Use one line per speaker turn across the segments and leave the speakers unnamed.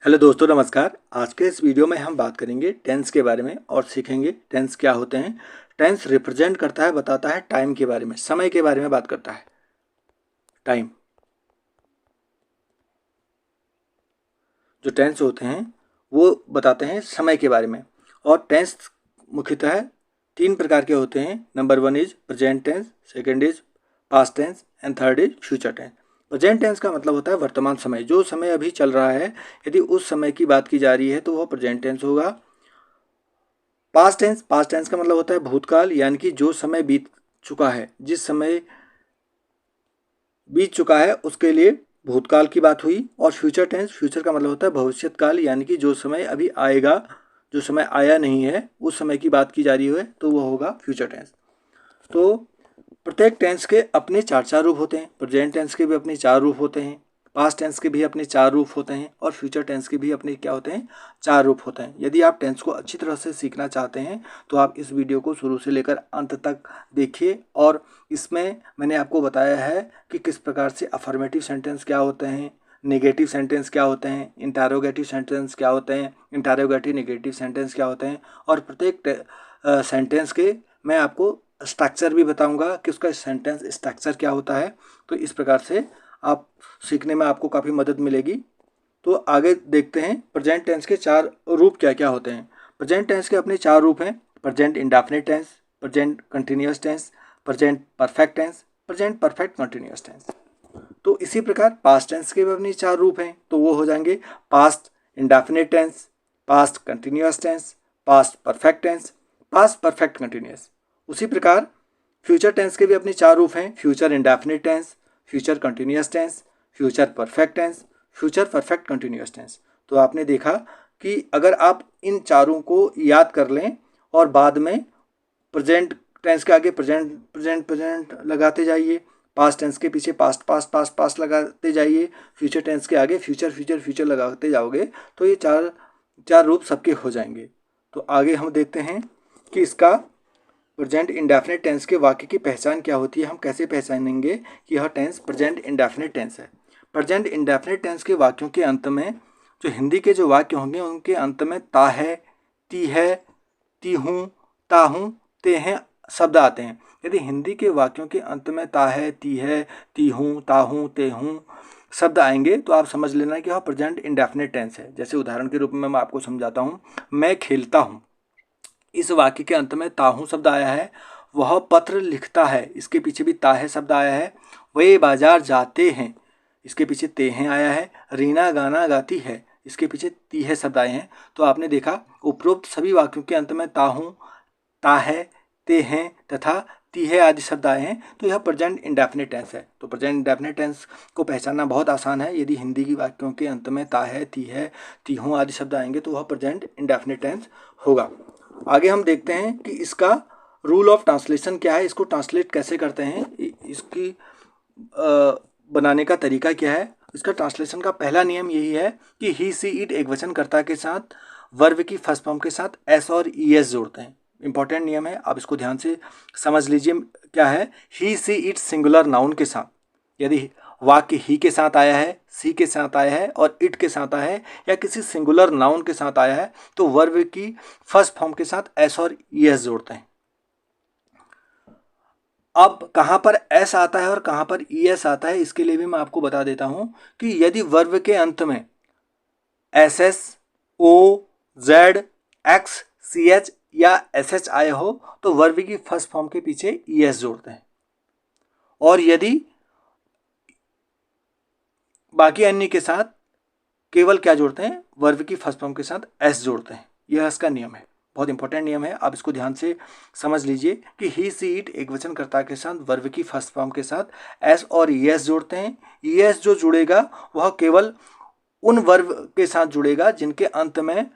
Hello दोस्तों, नमस्कार। आज के इस वीडियो में हम बात करेंगे टेंस के बारे में और सीखेंगे टेंस क्या होते हैं। टेंस रिप्रेजेंट करता है, बताता है टाइम के बारे में, समय के बारे में बात करता है। टाइम जो टेंस होते हैं वो बताते हैं समय के बारे में। और टेंस मुख्यतः तीन प्रकार के होते हैं। Number 1 is present tense, second is past tense and third is future tense. Present tense का मतलब होता है वर्तमान समय, जो समय अभी चल रहा है। यदि उस समय की बात की जा रही है तो वह प्रेजेंट टेंस होगा। पास्ट टेंस का मतलब होता है भूतकाल, यानी कि जो समय बीत चुका है, जिस समय बीत चुका है उसके लिए भूतकाल की बात हुई। और फ्यूचर का मतलब होता है भविष्यत काल, यानी कि जो समय अभी आएगा, जो समय आया नहीं है, उस समय की बात की जा रही है तो वो होगा फ्यूचर टेंस। तो प्रत्येक टेंस के अपने चार चार रूप होते हैं। प्रेजेंट टेंस के भी अपने चार रूप होते हैं, पास्ट टेंस के भी अपने चार रूप होते हैं और फ्यूचर टेंस के भी अपने क्या होते हैं, चार रूप होते हैं। यदि आप टेंस को अच्छी तरह से सीखना चाहते हैं तो आप इस वीडियो को शुरू से लेकर अंत तक देखिए। और इसमें मैंने आपको बताया है कि किस प्रकार से अफर्मेटिव सेंटेंस क्या होते हैं, नेगेटिव सेंटेंस क्या होते हैं, इंटरोगेटिव सेंटेंस क्या होते हैं, इंटरोगेटिव नेगेटिव सेंटेंस क्या होते हैं। और प्रत्येक सेंटेंस के मैं आपको स्ट्रक्चर भी बताऊंगा कि उसका सेंटेंस स्ट्रक्चर क्या होता है। तो इस प्रकार से आप सीखने में आपको काफ़ी मदद मिलेगी। तो आगे देखते हैं प्रेजेंट टेंस के चार रूप क्या क्या होते हैं। प्रेजेंट टेंस के अपने चार रूप हैं। Present indefinite tense, present continuous tense, present perfect tense, present perfect continuous tense. तो इसी प्रकार पास्ट टेंस के भी अपने चार रूप हैं। तो वो हो जाएंगे past indefinite tense, past continuous tense, past perfect tense, past perfect continuous. उसी प्रकार फ्यूचर टेंस के भी अपने चार रूप हैं। Future indefinite tense, future continuous tense, future perfect tense, future perfect continuous tense. तो आपने देखा कि अगर आप इन चारों को याद कर लें और बाद में प्रेजेंट टेंस के आगे प्रेजेंट प्रेजेंट प्रेजेंट लगाते जाइए, पास्ट टेंस के पीछे पास्ट पास्ट पास्ट पास्ट लगाते जाइए, फ्यूचर टेंस के आगे फ्यूचर फ्यूचर फ्यूचर लगाते जाओगे तो ये चार चार रूप सबके हो जाएंगे। तो आगे हम देखते हैं कि इसका प्रेजेंट इंडेफिनिट टेंस के वाक्य की पहचान क्या होती है। हम कैसे पहचानेंगे कि यह टेंस प्रेजेंट इंडेफिनिट टेंस है। प्रेजेंट इंडेफिनिट टेंस के वाक्यों के अंत में, जो हिंदी के जो वाक्य होंगे उनके अंत में ता है, ती हूँ, ता हूँ, ते हैं शब्द आते हैं। यदि हिंदी के वाक्यों के अंत में ता है, ती हूँ, ता हूँ, ते हूँ शब्द आएंगे तो आप समझ लेना कि वह प्रेजेंट इंडेफिनिट टेंस है। जैसे उदाहरण के रूप में मैं आपको समझाता हूँ। मैं खेलता हूँ, इस वाक्य के अंत में ताहू शब्द आया है। वह पत्र लिखता है, इसके पीछे भी ताहे शब्द आया है। वे बाजार जाते हैं, इसके पीछे ते हैं आया है। रीना गाना गाती है, इसके पीछे तीहे शब्द आए हैं। तो आपने देखा उपरोक्त सभी वाक्यों के अंत में ताहू, ताहे, ते हैं तथा तीहे आदि शब्द आए हैं। तो यह प्रेजेंट इंडेफिनिट टेंस है। तो प्रेजेंट इंडेफिनिट टेंस को पहचानना बहुत आसान है। यदि हिंदी की वाक्यों के अंत में ताहे, तीहे, तीहों आदि शब्द आएंगे तो वह प्रेजेंट इंडेफिनिट टेंस होगा। आगे हम देखते हैं कि इसका रूल ऑफ ट्रांसलेशन क्या है, इसको ट्रांसलेट कैसे करते हैं, इसकी बनाने का तरीका क्या है। इसका ट्रांसलेशन का पहला नियम यही है कि ही सी इट एकवचन कर्ता के साथ वर्ब की फर्स्ट फॉर्म के साथ एस और ई एस जोड़ते हैं। इंपॉर्टेंट नियम है, आप इसको ध्यान से समझ लीजिए। क्या है, ही सी इट सिंगुलर नाउन के साथ, यदि वाक्य ही के साथ आया है, सी के साथ आया है और इट के साथ आया है या किसी सिंगुलर नाउन के साथ आया है तो वर्ब की फर्स्ट फॉर्म के साथ एस और एस जोड़ते हैं। अब कहाँ पर एस आता है और कहाँ पर एस आता है, इसके लिए भी मैं आपको बता देता हूं कि यदि वर्ब के अंत में एस एस, ओ, जेड, एक्स, सी एच या एस एच आए हो तो वर्ब की फर्स्ट फॉर्म के पीछे एस जोड़ते हैं। और यदि बाकी अन्य के साथ केवल क्या जोड़ते हैं, वर्ब की फर्स्ट फॉर्म के साथ एस जोड़ते हैं। यह इसका नियम है, बहुत इंपॉर्टेंट नियम है। आप इसको ध्यान से समझ लीजिए कि ही सी इट एकवचन कर्ता के साथ वर्ब की फर्स्ट फॉर्म के साथ एस और एस जोड़ते हैं। एस जो जुड़ेगा वह केवल उन वर्ब के साथ जुड़ेगा जिनके अंत में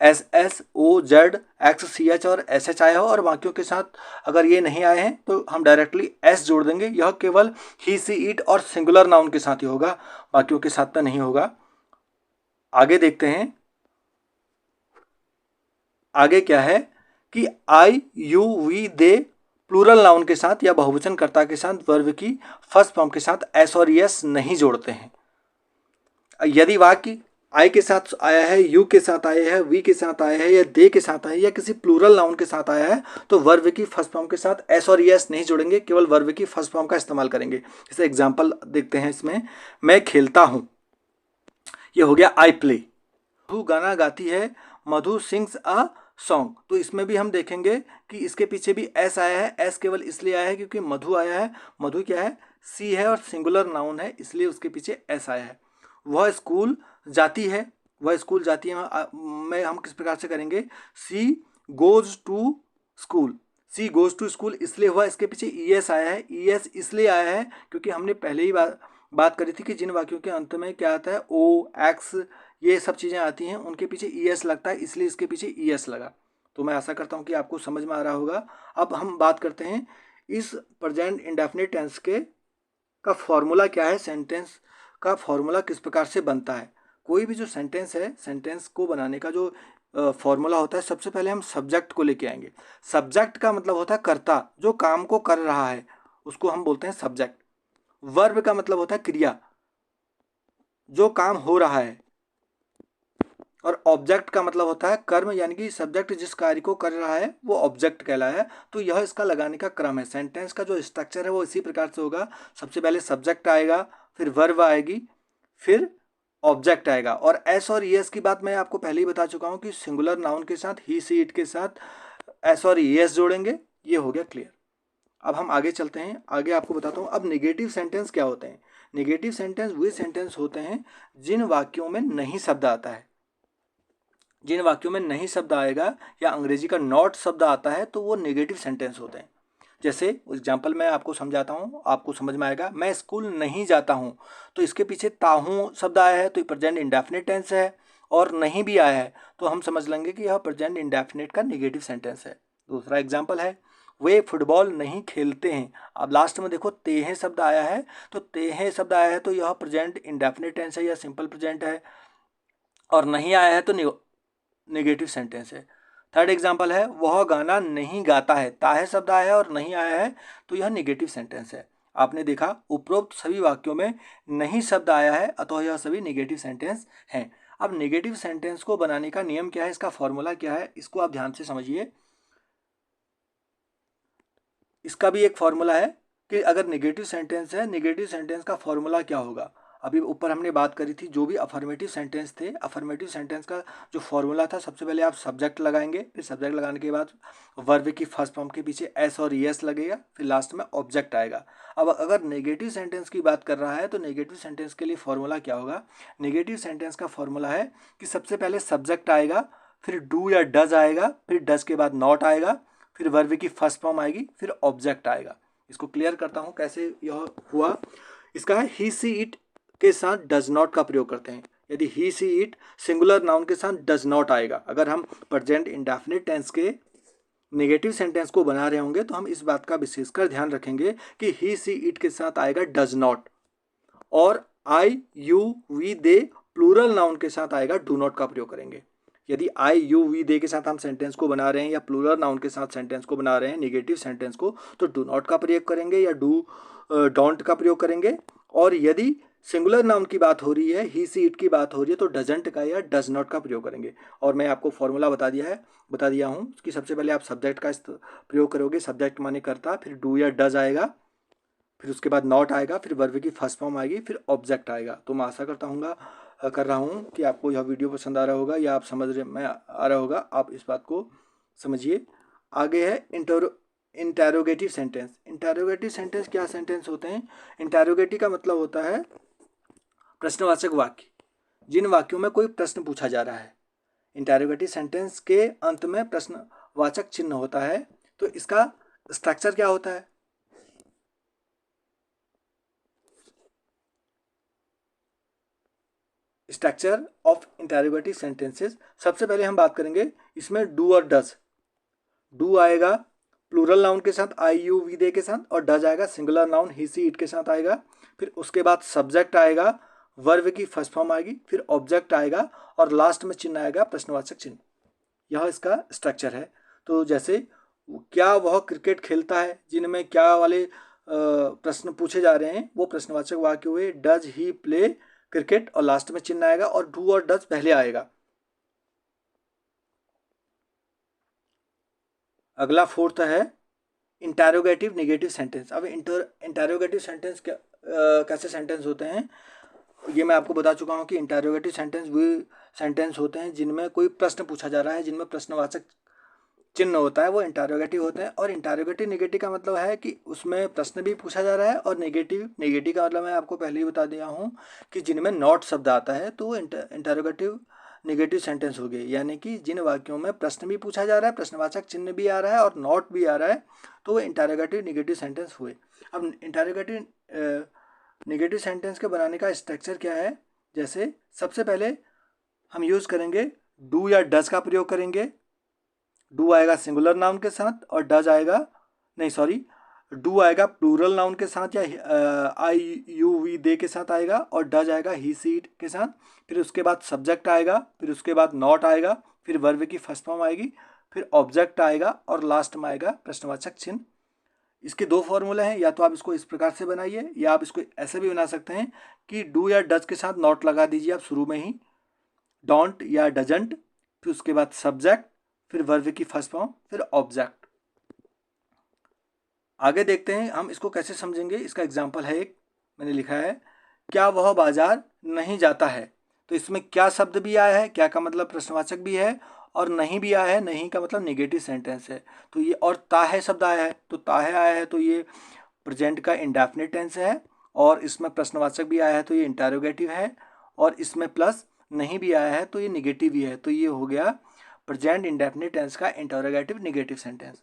एस एस, ओ, जेड, एक्स, सी एच और एस एच आया हो। और बाकियों के साथ अगर ये नहीं आए हैं तो हम डायरेक्टली एस जोड़ देंगे। यह केवल ही सी इट और सिंगुलर नाउन के साथ ही होगा, बाकियों के साथ तो नहीं होगा। आगे देखते हैं, आगे क्या है कि I, you, we, they plural noun के साथ या बहुवचन कर्ता के साथ वर्ब की फर्स्ट फॉर्म के साथ एस और एस नहीं जोड़ते हैं। यदि वाक्य आई के साथ आया है, यू के साथ आया है, वी के साथ आया है, या दे के साथ आया है, या किसी प्लूरल नाउन के साथ आया है, तो वर्ब की फर्स्ट फॉर्म के साथ एस और एस नहीं जोड़ेंगे, केवल वर्ब की फर्स्ट फॉर्म का इस्तेमाल करेंगे। जैसे एग्जांपल देखते हैं इसमें, मैं खेलता हूं, ये हो गया आई प्ले। मधु गाना गाती है, मधु सिंग्स अ सॉन्ग। तो इसमें भी हम देखेंगे कि इसके पीछे भी एस आया है। एस केवल इसलिए आया है क्योंकि मधु आया है, मधु क्या है, सी है और सिंगुलर नाउन है, इसलिए उसके पीछे एस आया है। वह स्कूल जाती है, वह स्कूल जाती है मैं हम किस प्रकार से करेंगे, she goes to school. She goes to school इसलिए हुआ, इसके पीछे ई एस आया है। ई एस इसलिए आया है क्योंकि हमने पहले ही बात करी थी कि जिन वाक्यों के अंत में क्या आता है, ओ, एक्स, ये सब चीज़ें आती हैं, उनके पीछे ई एस लगता है, इसलिए इसके पीछे ई एस लगा। तो मैं आशा करता हूँ कि आपको समझ में आ रहा होगा। अब हम बात करते हैं इस प्रेजेंट इंडेफिनिट टेंस के का फॉर्मूला क्या है, सेंटेंस का फॉर्मूला किस प्रकार से बनता है। कोई भी जो सेंटेंस है, सेंटेंस को बनाने का जो फॉर्मूला होता है, सबसे पहले हम सब्जेक्ट को लेके आएंगे। सब्जेक्ट का मतलब होता है कर्ता, जो काम को कर रहा है उसको हम बोलते हैं सब्जेक्ट। वर्ब का मतलब होता है क्रिया, जो काम हो रहा है। और ऑब्जेक्ट का मतलब होता है कर्म, यानी कि सब्जेक्ट जिस कार्य को कर रहा है वो ऑब्जेक्ट कहलाया है। तो यह इसका लगाने का क्रम है। सेंटेंस का जो स्ट्रक्चर है वो इसी प्रकार से होगा। सबसे पहले सब्जेक्ट आएगा, फिर वर्ब आएगी, फिर ऑब्जेक्ट आएगा। और एस और एस की बात मैं आपको पहले ही बता चुका हूँ कि सिंगुलर नाउन के साथ ही, सी, इट के साथ एस और एस जोड़ेंगे। ये हो गया क्लियर। अब हम आगे चलते हैं, आगे आपको बताता हूँ अब नेगेटिव सेंटेंस क्या होते हैं। नेगेटिव सेंटेंस वे सेंटेंस होते हैं जिन वाक्यों में नहीं शब्द आता है। जिन वाक्यों में नहीं शब्द आएगा या अंग्रेजी का नॉट शब्द आता है तो वो नेगेटिव सेंटेंस होते हैं। जैसे एग्जाम्पल मैं आपको समझाता हूँ, आपको समझ में आएगा। मैं स्कूल नहीं जाता हूँ, तो इसके पीछे ताहूँ शब्द आया है तो प्रेजेंट इंडेफिनिट टेंस है, और नहीं भी आया है तो हम समझ लेंगे कि यह प्रेजेंट इंडेफिनिट का नेगेटिव सेंटेंस है। दूसरा एग्जाम्पल है, वे फुटबॉल नहीं खेलते हैं। अब लास्ट में देखो तेहे शब्द आया है, तो तेहे शब्द आया है तो यह प्रेजेंट इंडेफिनिट टेंस है या सिंपल प्रेजेंट है, और नहीं आया है तो नेगेटिव सेंटेंस है। थर्ड एग्जाम्पल है, वह गाना नहीं गाता है। ताहे शब्द आया है और नहीं आया है तो यह नेगेटिव सेंटेंस है। आपने देखा उपरोक्त सभी वाक्यों में नहीं शब्द आया है, अतः यह सभी नेगेटिव सेंटेंस हैं। अब नेगेटिव सेंटेंस को बनाने का नियम क्या है, इसका फॉर्मूला क्या है, इसको आप ध्यान से समझिए। इसका भी एक फॉर्मूला है कि अगर नेगेटिव सेंटेंस है, नेगेटिव सेंटेंस का फॉर्मूला क्या होगा। अभी ऊपर हमने बात करी थी, जो भी अफर्मेटिव सेंटेंस थे, अफर्मेटिव सेंटेंस का जो फॉर्मूला था, सबसे पहले आप सब्जेक्ट लगाएंगे, फिर सब्जेक्ट लगाने के बाद वर्ब की फर्स्ट फॉर्म के पीछे एस और एस लगेगा, फिर लास्ट में ऑब्जेक्ट आएगा। अब अगर नेगेटिव सेंटेंस की बात कर रहा है तो नेगेटिव सेंटेंस के लिए फॉर्मूला क्या होगा। नेगेटिव सेंटेंस का फॉर्मूला है कि सबसे पहले सब्जेक्ट आएगा, फिर डू या डज आएगा, फिर डज के बाद नॉट आएगा, फिर वर्ब की फर्स्ट फॉर्म आएगी, फिर ऑब्जेक्ट आएगा। इसको क्लियर करता हूँ कैसे यह हुआ। इसका है ही, सी, इट के साथ डज नॉट का प्रयोग करते हैं। यदि ही, सी, इट सिंगुलर नाउन के साथ डज नॉट आएगा, अगर हम प्रेजेंट इंडेफिनिट टेंस के नेगेटिव सेंटेंस को बना रहे होंगे तो हम इस बात का विशेषकर ध्यान रखेंगे कि ही, सी, इट के साथ आएगा डज नॉट, और I, you, we, they plural noun के साथ आएगा डू नॉट का प्रयोग करेंगे। यदि आई, यू, वी, दे के साथ हम सेंटेंस को बना रहे हैं या प्लूरल नाउन के साथ सेंटेंस को बना रहे हैं नेगेटिव सेंटेंस को, तो डू नॉट का प्रयोग करेंगे या डोंट का प्रयोग करेंगे। और यदि सिंगुलर नाउन की बात हो रही है, ही, सी, इट की बात हो रही है, तो डजंट का या डज नॉट का प्रयोग करेंगे। और मैं आपको फॉर्मूला बता दिया हूँ कि सबसे पहले आप सब्जेक्ट का प्रयोग करोगे, सब्जेक्ट माने करता, फिर डू या डज आएगा, फिर उसके बाद नॉट आएगा, फिर वर्ब की फर्स्ट फॉर्म आएगी, फिर ऑब्जेक्ट आएगा। तो मैं आशा कर रहा हूँ कि आपको यह वीडियो पसंद आ रहा होगा या आप समझ रहे में आ रहा होगा। आप इस बात को समझिए। आगे है इंटेरोगेटिव सेंटेंस। इंटेरोगेटिव सेंटेंस क्या सेंटेंस होते हैं। इंटेरोगेटिव का मतलब होता है प्रश्नवाचक वाक्य, जिन वाक्यों में कोई प्रश्न पूछा जा रहा है। इंटेरोगेटिव सेंटेंस के अंत में प्रश्नवाचक चिन्ह होता है। तो इसका स्ट्रक्चर क्या होता है। स्ट्रक्चर ऑफ इंटेरोगेटिव सेंटेंसेस, सबसे पहले हम बात करेंगे इसमें डू और डज। डू आएगा प्लूरल नाउन के साथ आई, यू, वी, दे के साथ, और डज आएगा singular noun he, she, it के साथ आएगा। फिर उसके बाद सब्जेक्ट आएगा, वर्ब की फर्स्ट फॉर्म आएगी, फिर ऑब्जेक्ट आएगा, और लास्ट में चिन्ह आएगा प्रश्नवाचक चिन्ह। यह इसका स्ट्रक्चर है। तो जैसे क्या वह क्रिकेट खेलता है, जिनमें क्या वाले प्रश्न पूछे जा रहे हैं वो प्रश्नवाचक वाक्य हुए। डज ही प्ले क्रिकेट और लास्ट में चिन्ह आएगा और डू और डज पहले आएगा। अगला फोर्थ है इंटरोगेटिव नेगेटिव सेंटेंस। अब इंटरोगेटिव सेंटेंस कैसे सेंटेंस होते हैं ये मैं आपको बता चुका हूँ कि इंटरोगेटिव सेंटेंस वे सेंटेंस होते हैं जिनमें कोई प्रश्न पूछा जा रहा है, जिनमें प्रश्नवाचक चिन्ह होता है, वो इंटरोगेटिव होते हैं। और इंटरोगेटिव नेगेटिव का मतलब है कि उसमें प्रश्न भी पूछा जा रहा है, और नेगेटिव का मतलब मैं आपको पहले ही बता दिया हूँ कि जिनमें नॉट शब्द आता है तो वो इंटरोगेटिव नेगेटिव सेंटेंस हो गए। यानी कि जिन वाक्यों में प्रश्न भी पूछा जा रहा है, प्रश्नवाचक चिन्ह भी आ रहा है और नॉट भी आ रहा है, तो वो इंटरोगेटिव नेगेटिव सेंटेंस हुए। अब इंटरोगेटिव नेगेटिव सेंटेंस के बनाने का स्ट्रक्चर क्या है? जैसे सबसे पहले हम यूज़ करेंगे डू या डज का प्रयोग करेंगे। डू आएगा सिंगुलर नाउन के साथ और डज आएगा डू आएगा प्लूरल नाउन के साथ या आई यू वी दे के साथ आएगा, और डज आएगा ही सी इट के साथ। फिर उसके बाद सब्जेक्ट आएगा, फिर उसके बाद नॉट आएगा, फिर वर्ब की फर्स्ट फॉर्म आएगी, फिर ऑब्जेक्ट आएगा और लास्ट में आएगा प्रश्नवाचक चिन्ह। इसके दो फॉर्मूले हैं, या तो आप इसको इस प्रकार से बनाइए या आप इसको ऐसे भी बना सकते हैं कि डू या डज के साथ नॉट लगा दीजिए आप शुरू में ही, डोंट या डजंट, फिर उसके बाद सब्जेक्ट, फिर वर्ब की फर्स्ट फॉर्म, फिर ऑब्जेक्ट। आगे देखते हैं हम इसको कैसे समझेंगे। इसका एग्जाम्पल है एक, मैंने लिखा है क्या वह बाजार नहीं जाता है। तो इसमें क्या शब्द भी आया है, क्या का मतलब प्रश्नवाचक भी है, और नहीं भी आया है, नहीं का मतलब नेगेटिव सेंटेंस है। तो ये और ताहे शब्द आया है, तो ताहे आया है तो ये प्रेजेंट का इंडेफिनिट टेंस है, और इसमें प्रश्नवाचक भी आया है तो ये इंटरोगेटिव है, और इसमें प्लस नहीं भी आया है तो ये निगेटिव भी है। तो ये हो गया प्रेजेंट इंडेफिनिट टेंस का इंटरोगेटिव नेगेटिव सेंटेंस।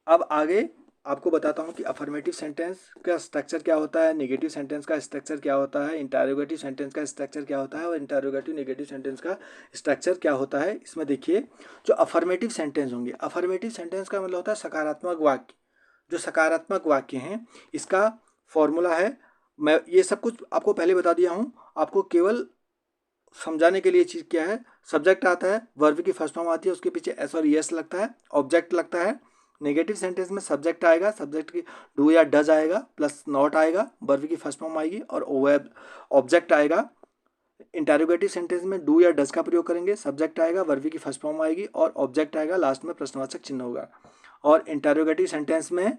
अब आगे आपको बताता हूँ कि अफर्मेटिव सेंटेंस का स्ट्रक्चर क्या होता है, नेगेटिव सेंटेंस का स्ट्रक्चर क्या होता है, इंटरोगेटिव सेंटेंस का स्ट्रक्चर क्या होता है, और इंटरोगेटिव नेगेटिव सेंटेंस का स्ट्रक्चर क्या होता है। इसमें देखिए जो अफर्मेटिव सेंटेंस होंगे, अफर्मेटिव सेंटेंस का मतलब होता है सकारात्मक वाक्य। जो सकारात्मक वाक्य हैं इसका फॉर्मूला है, मैं ये सब कुछ आपको पहले बता दिया हूँ, आपको केवल समझाने के लिए चीज़ क्या है। सब्जेक्ट आता है, वर्ब की फर्स्ट फॉर्म आती है, उसके पीछे एस और एस लगता है, ऑब्जेक्ट लगता है। नेगेटिव सेंटेंस में सब्जेक्ट आएगा, सब्जेक्ट की डू या डज आएगा, प्लस नॉट आएगा, वर्ब की फर्स्ट फॉर्म आएगी और ऑब्जेक्ट आएगा। इंटरोगेटिव सेंटेंस में डू या डज का प्रयोग करेंगे, सब्जेक्ट आएगा, वर्ब की फर्स्ट फॉर्म आएगी और ऑब्जेक्ट आएगा, लास्ट में प्रश्नवाचक चिन्ह होगा। और इंटरोगेटिव सेंटेंस में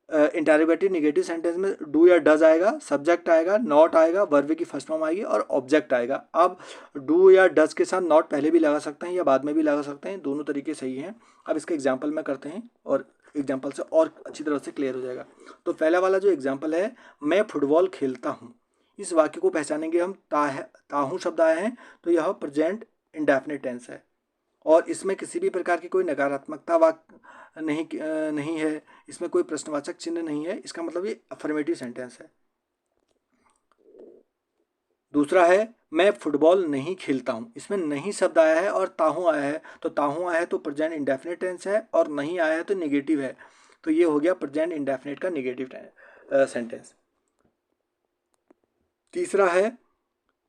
इंटरोगेटिव नेगेटिव सेंटेंस में डू या डज आएगा, सब्जेक्ट आएगा, नॉट आएगा, वर्ब की फर्स्ट फॉर्म आएगी और ऑब्जेक्ट आएगा। अब डू या डज के साथ नॉट पहले भी लगा सकते हैं या बाद में भी लगा सकते हैं, दोनों तरीके सही हैं। अब इसके एग्जाम्पल में करते हैं और एग्जाम्पल से और अच्छी तरह से क्लियर हो जाएगा। तो पहला वाला जो एग्जाम्पल है, मैं फुटबॉल खेलता हूँ, इस वाक्य को पहचानेंगे हम। ताहू शब्द आए हैं तो यह प्रेजेंट इंडेफिनिट टेंस है, और इसमें किसी भी प्रकार की कोई नकारात्मकता वाक्य नहीं है, इसमें कोई प्रश्नवाचक चिन्ह नहीं है, इसका मतलब ये अफर्मेटिव सेंटेंस है। दूसरा है मैं फुटबॉल नहीं खेलता हूँ, इसमें नहीं शब्द आया है और ताहू आया है, तो ताहू आया है तो प्रेजेंट इंडेफिनिट टेंस है, और नहीं आया है तो नेगेटिव है, तो ये हो गया प्रेजेंट इंडेफिनिट का नेगेटिव सेंटेंस। तीसरा है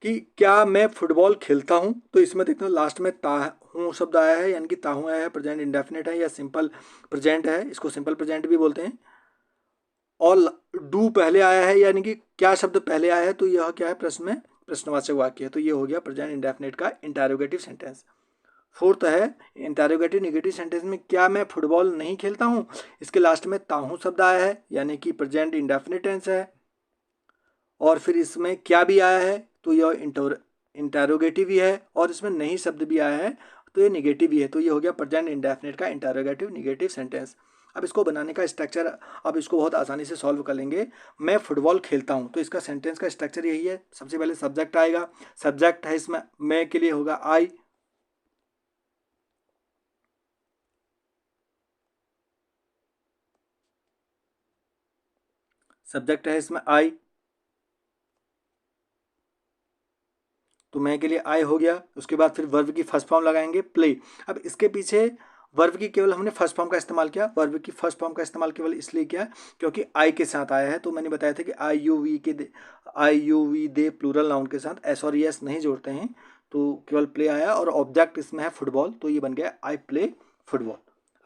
कि क्या मैं फुटबॉल खेलता हूँ, तो इसमें देखना लास्ट में ताहू शब्द आया है, यानी कि ताहू आया है, प्रेजेंट इंडेफिनिट है या सिंपल प्रेजेंट है, इसको सिंपल प्रेजेंट भी बोलते हैं। और डू पहले आया है, यानी कि क्या शब्द पहले आया है, तो यह क्या है प्रश्न में प्रश्नवाचक वाक्य है, तो ये हो गया प्रेजेंट इंडेफिनिट का इंटरोगेटिव सेंटेंस। फोर्थ है इंटरोगेटिव नेगेटिव सेंटेंस में क्या मैं फुटबॉल नहीं खेलता हूँ, इसके लास्ट में ताहू शब्द आया है, यानी कि प्रेजेंट इंडेफिनिट टेंस है। और फिर इसमें क्या भी आया है तो यह इंटरोगेटिव ही है, और इसमें नहीं शब्द भी आया है तो ये निगेटिव ही है, तो ये हो गया प्रेजेंट इंडेफिनिट का इंटरोगेटिव नेगेटिव सेंटेंस। अब इसको बनाने का स्ट्रक्चर अब इसको बहुत आसानी से सॉल्व कर लेंगे। मैं फुटबॉल खेलता हूँ, तो इसका सेंटेंस का स्ट्रक्चर यही है। सबसे पहले सब्जेक्ट आएगा, सब्जेक्ट है इसमें मैं के लिए होगा आई, सब्जेक्ट है इसमें आई, तो मैं के लिए आई हो गया। उसके बाद फिर वर्ब की फर्स्ट फॉर्म लगाएंगे प्ले। अब इसके पीछे वर्ब की केवल हमने फर्स्ट फॉर्म का इस्तेमाल किया, वर्ब की फर्स्ट फॉर्म का इस्तेमाल केवल इसलिए किया क्योंकि आई के साथ आया है। तो मैंने बताया था कि I you we they plural noun के साथ एस और एस नहीं जोड़ते हैं, तो केवल प्ले आया, और ऑब्जेक्ट इसमें है फुटबॉल, तो ये बन गया आई प्ले फुटबॉल।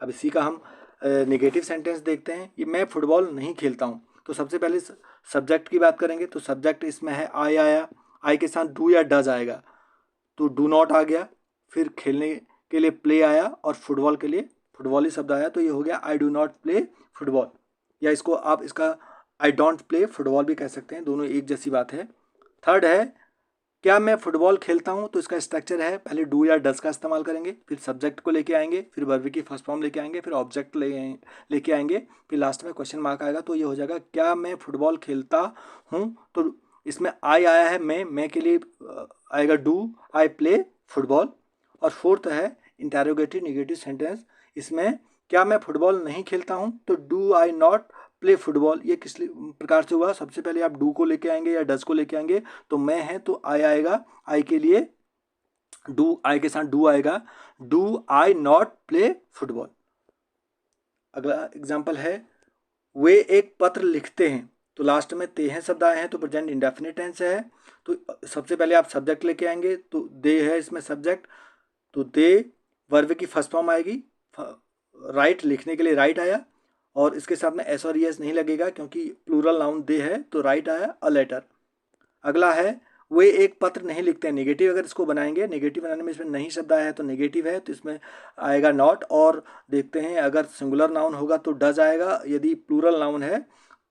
अब इसी का हम नेगेटिव सेंटेंस देखते हैं। ये मैं फुटबॉल नहीं खेलता हूँ, तो सबसे पहले सब्जेक्ट की बात करेंगे तो सब्जेक्ट इसमें है आई आया, आई के साथ डू या डज आएगा तो डू नॉट आ गया, फिर खेलने के लिए प्ले आया और फुटबॉल के लिए फुटबॉल ही शब्द आया, तो ये हो गया I do not play football, या इसको आप इसका आई डोंट प्ले फुटबॉल भी कह सकते हैं, दोनों एक जैसी बात है। थर्ड है क्या मैं फुटबॉल खेलता हूँ, तो इसका स्ट्रक्चर है पहले डू या डज का इस्तेमाल करेंगे, फिर सब्जेक्ट को लेके आएंगे, फिर वर्ब की फर्स्ट फॉर्म लेके आएंगे, फिर ऑब्जेक्ट लेके आएंगे, फिर लास्ट में क्वेश्चन मार्क आएगा। तो ये हो जाएगा क्या मैं फुटबॉल खेलता हूँ, तो इसमें आई आया है मैं के लिए आएगा डू आई प्ले फुटबॉल। और फोर्थ है इंटेरोगेटिव नेगेटिव सेंटेंस, इसमें क्या मैं फुटबॉल नहीं खेलता हूँ, तो do I not play football. ये किस प्रकार से हुआ, सबसे पहले आप डू को लेके आएंगे या डज को लेके आएंगे, तो मैं है तो आई आएगा, आई के लिए डू, आई के साथ डू आएगा, do I not play football. अगला एग्जाम्पल है वे एक पत्र लिखते हैं, तो लास्ट में ते हैं शब्द आए हैं तो प्रेजेंट इंडेफिनिट टेंस है। तो सबसे पहले आप सब्जेक्ट लेके आएंगे, तो दे है इसमें सब्जेक्ट, तो दे वर्ब की फर्स्ट फॉर्म आएगी, राइट लिखने के लिए राइट आया, और इसके साथ में एस और एस नहीं लगेगा क्योंकि प्लूरल नाउन दे है, तो राइट आया अ लेटर। अगला है वे एक पत्र नहीं लिखते हैं, नेगेटिव अगर इसको बनाएंगे, नेगेटिव बनाने में इसमें नहीं शब्द आया है तो नेगेटिव है, तो इसमें आएगा नॉट। और देखते हैं अगर सिंगुलर नाउन होगा तो डज आएगा, यदि प्लूरल नाउन है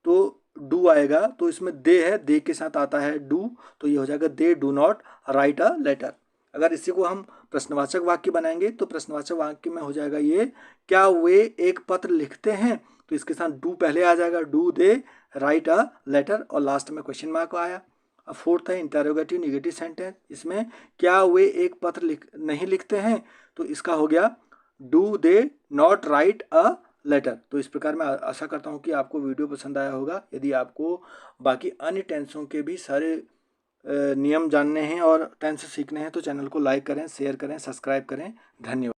तो डू आएगा, तो इसमें दे है, दे के साथ आता है डू, तो ये हो जाएगा they do not write a letter. अगर इसी को हम प्रश्नवाचक वाक्य बनाएंगे तो प्रश्नवाचक वाक्य में हो जाएगा ये क्या वे एक पत्र लिखते हैं, तो इसके साथ डू पहले आ जाएगा, do they write a letter, और लास्ट में क्वेश्चन मार्क आया। अब फोर्थ है इंटेरोगेटिव नेगेटिव सेंटेंस, इसमें क्या वे एक पत्र नहीं लिखते हैं, तो इसका हो गया do they not write a letter. तो इस प्रकार मैं आशा करता हूँ कि आपको वीडियो पसंद आया होगा। यदि आपको बाकी अन्य टेंसों के भी सारे नियम जानने हैं और टेंस सीखने हैं तो चैनल को लाइक करें, शेयर करें, सब्सक्राइब करें। धन्यवाद।